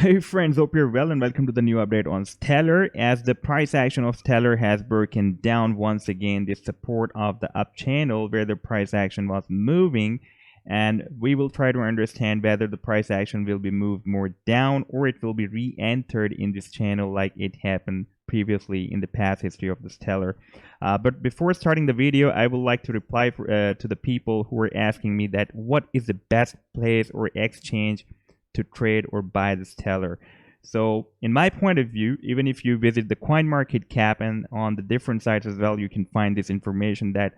Hey friends, hope you're well and welcome to the new update on Stellar. As the price action of Stellar has broken down once again the support of the up channel where the price action was moving, and we will try to understand whether the price action will be moved more down or it will be re-entered in this channel like it happened previously in the past history of the Stellar. But before starting the video, I would like to reply to the people who are asking me that what is the best place or exchange to trade or buy the Stellar. So in my point of view, even if you visit the CoinMarketCap and on the different sites as well, you can find this information that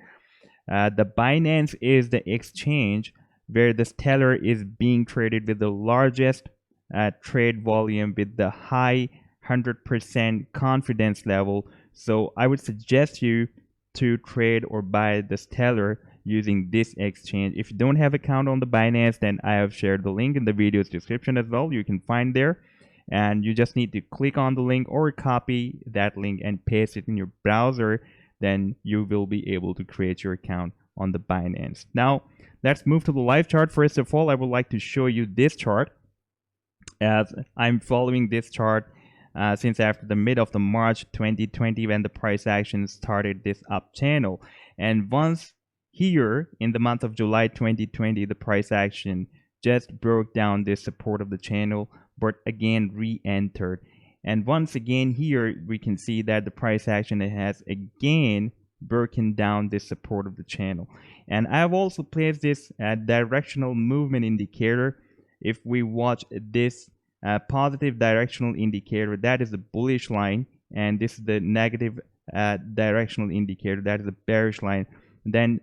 the Binance is the exchange where the Stellar is being traded with the largest trade volume with the high 100% confidence level. So I would suggest you to trade or buy the Stellar using this exchange. If you don't have account on the Binance, then I have shared the link in the video's description as well. You can find there, and you just need to click on the link or copy that link and paste it in your browser. Then you will be able to create your account on the Binance. Now let's move to the live chart. First of all, I would like to show you this chart, as I'm following this chart since after the mid of the March 2020 when the price action started this up channel. And once here in the month of July 2020, the price action just broke down this support of the channel, but again re-entered. And once again here, we can see that the price action has again broken down this support of the channel. And I've also placed this directional movement indicator. If we watch this positive directional indicator, that is the bullish line, and this is the negative directional indicator, that is the bearish line. Then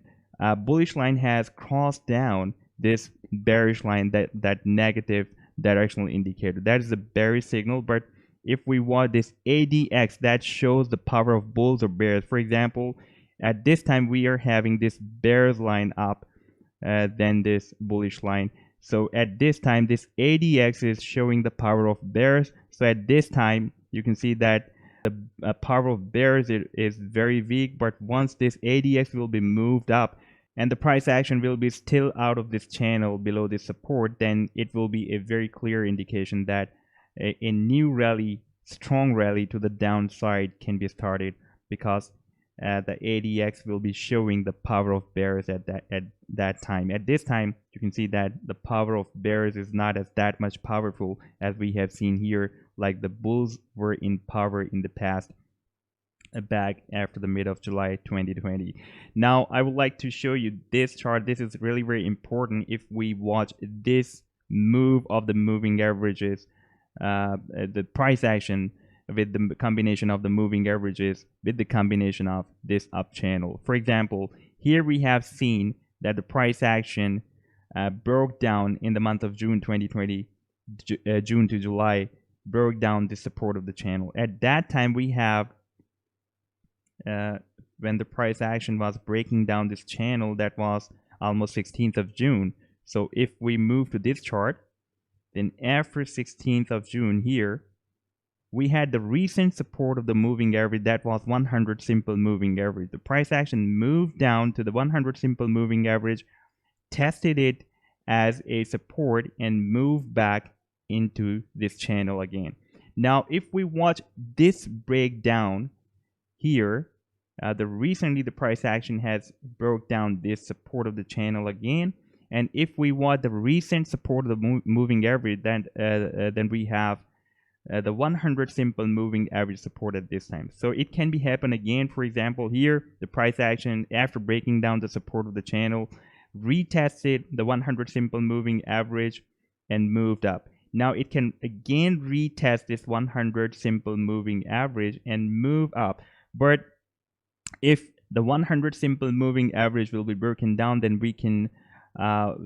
bullish line has crossed down this bearish line, that negative directional indicator, that is a bearish signal. But if we want this ADX, that shows the power of bulls or bears. For example, at this time we are having this bears line up than this bullish line. So at this time this ADX is showing the power of bears. So at this time you can see that the power of bears is very weak, but once this ADX will be moved up and the price action will be still out of this channel below this support, then it will be a very clear indication that a new rally, strong rally to the downside can be started, because the ADX will be showing the power of bears at that time. At this time, you can see that the power of bears is not as that much powerful as we have seen here, like the bulls were in power in the past, back after the mid of July 2020. Now I would like to show you this chart. This is really very important. If we watch this move of the moving averages, the price action with the combination of the moving averages with the combination of this up channel. For example, here we have seen that the price action broke down in the month of June 2020, June to July, broke down the support of the channel. At that time we have when the price action was breaking down this channel, that was almost 16th of June. So if we move to this chart, then after 16th of June here, we had the recent support of the moving average, that was 100 simple moving average. The price action moved down to the 100 simple moving average, tested it as a support, and moved back into this channel again. Now if we watch this breakdown here, recently the price action has broke down this support of the channel again. And if we want the recent support of the moving average, then we have the 100 simple moving average support at this time. So it can be happen again. For example, here the price action, after breaking down the support of the channel, retested the 100 simple moving average and moved up. Now it can again retest this 100 simple moving average and move up. But if the 100 simple moving average will be broken down, then we can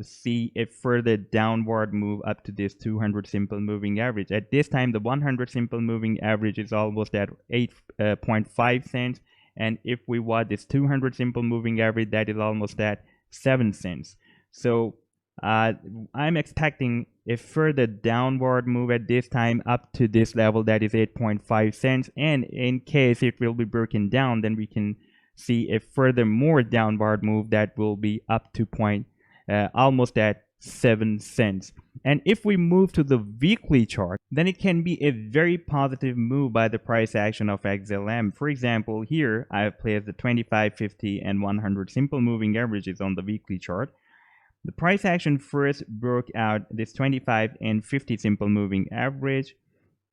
see a further downward move up to this 200 simple moving average. At this time the 100 simple moving average is almost at 8.5 cents, and if we want this 200 simple moving average, that is almost at 7 cents. So I'm expecting a further downward move at this time up to this level, that is 8.5 cents. And in case it will be broken down, then we can see a further more downward move that will be up to almost at 7 cents. And if we move to the weekly chart, then it can be a very positive move by the price action of XLM. For example, here I have placed the 25, 50, and 100 simple moving averages on the weekly chart. The price action first broke out this 25 and 50 simple moving average,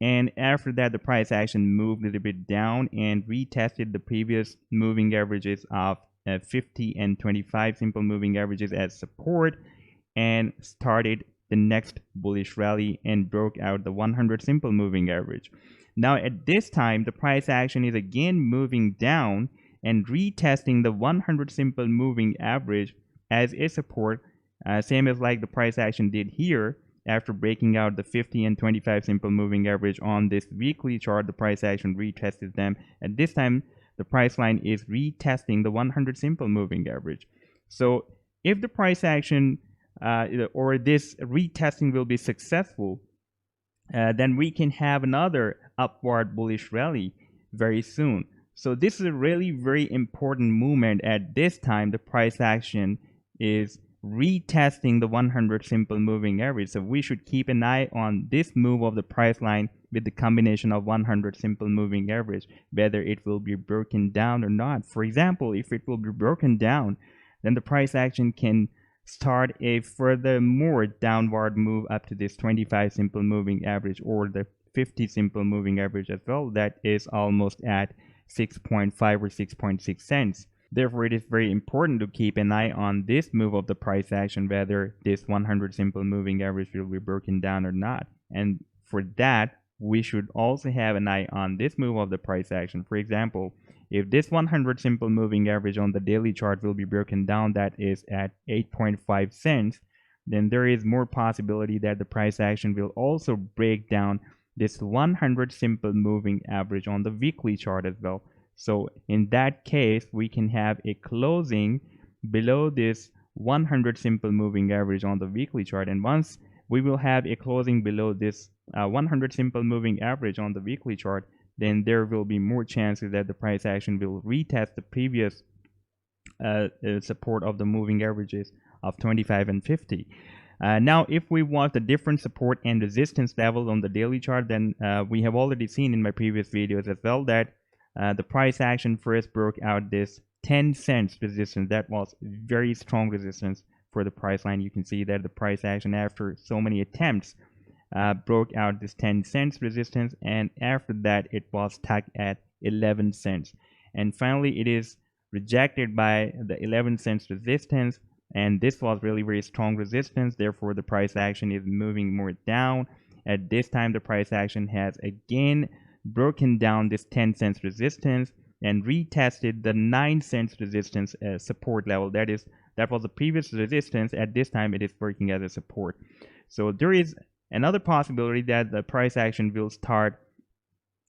and after that the price action moved a little bit down and retested the previous moving averages of 50 and 25 simple moving averages as support, and started the next bullish rally and broke out the 100 simple moving average. Now at this time the price action is again moving down and retesting the 100 simple moving average as a support, same as like the price action did here. After breaking out the 50 and 25 simple moving average on this weekly chart, the price action retested them. At this time the price line is retesting the 100 simple moving average. So if the price action or this retesting will be successful, then we can have another upward bullish rally very soon. So this is a really very important movement. At this time the price action is retesting the 100 simple moving average, so we should keep an eye on this move of the price line with the combination of 100 simple moving average, whether it will be broken down or not. For example, if it will be broken down, then the price action can start a further more downward move up to this 25 simple moving average or the 50 simple moving average as well. That is almost at 6.5 or 6.6 cents. Therefore, it is very important to keep an eye on this move of the price action, whether this 100 simple moving average will be broken down or not. And for that, we should also have an eye on this move of the price action. For example, if this 100 simple moving average on the daily chart will be broken down, that is at 8.5 cents, then there is more possibility that the price action will also break down this 100 simple moving average on the weekly chart as well. So in that case, we can have a closing below this 100 simple moving average on the weekly chart. And once we will have a closing below this 100 simple moving average on the weekly chart, then there will be more chances that the price action will retest the previous support of the moving averages of 25 and 50. Now, if we want the different support and resistance levels on the daily chart, then we have already seen in my previous videos as well that the price action first broke out this 10 cents resistance. That was very strong resistance for the price line. You can see that the price action, after so many attempts, broke out this 10 cents resistance, and after that it was stuck at 11 cents, and finally it is rejected by the 11 cents resistance, and this was really very strong resistance. Therefore the price action is moving more down. At this time the price action has again broken down this 10 cents resistance and retested the 9 cents resistance support level. That was the previous resistance. At this time it is working as a support. So there is another possibility that the price action will start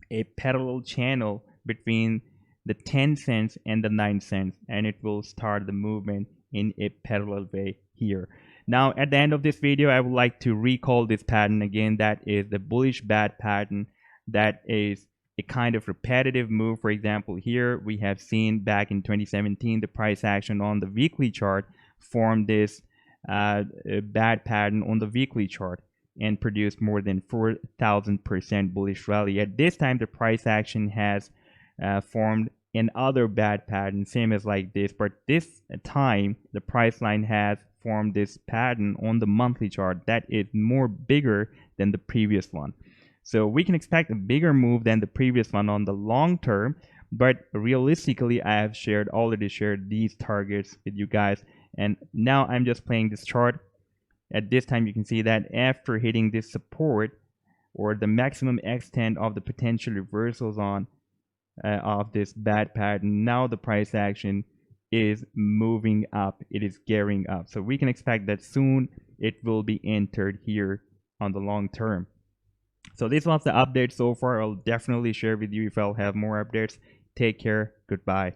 a parallel channel between the 10 cents and the 9 cents, and it will start the movement in a parallel way here. Now at the end of this video, I would like to recall this pattern again. That is the bullish bad pattern. That is a kind of repetitive move. For example, here we have seen back in 2017 the price action on the weekly chart formed this bad pattern on the weekly chart and produced more than 4,000% bullish rally. At this time the price action has formed another bad pattern, same as like this, but this time the price line has formed this pattern on the monthly chart that is more bigger than the previous one. So we can expect a bigger move than the previous one on the long term, but realistically I have already shared these targets with you guys, and now I'm just playing this chart. At this time you can see that after hitting this support or the maximum extent of the potential reversals on of this bad pattern, now the price action is moving up, it is gearing up. So we can expect that soon it will be entered here on the long term. So this was the update so far. I'll definitely share with you if I'll have more updates. Take care. Goodbye.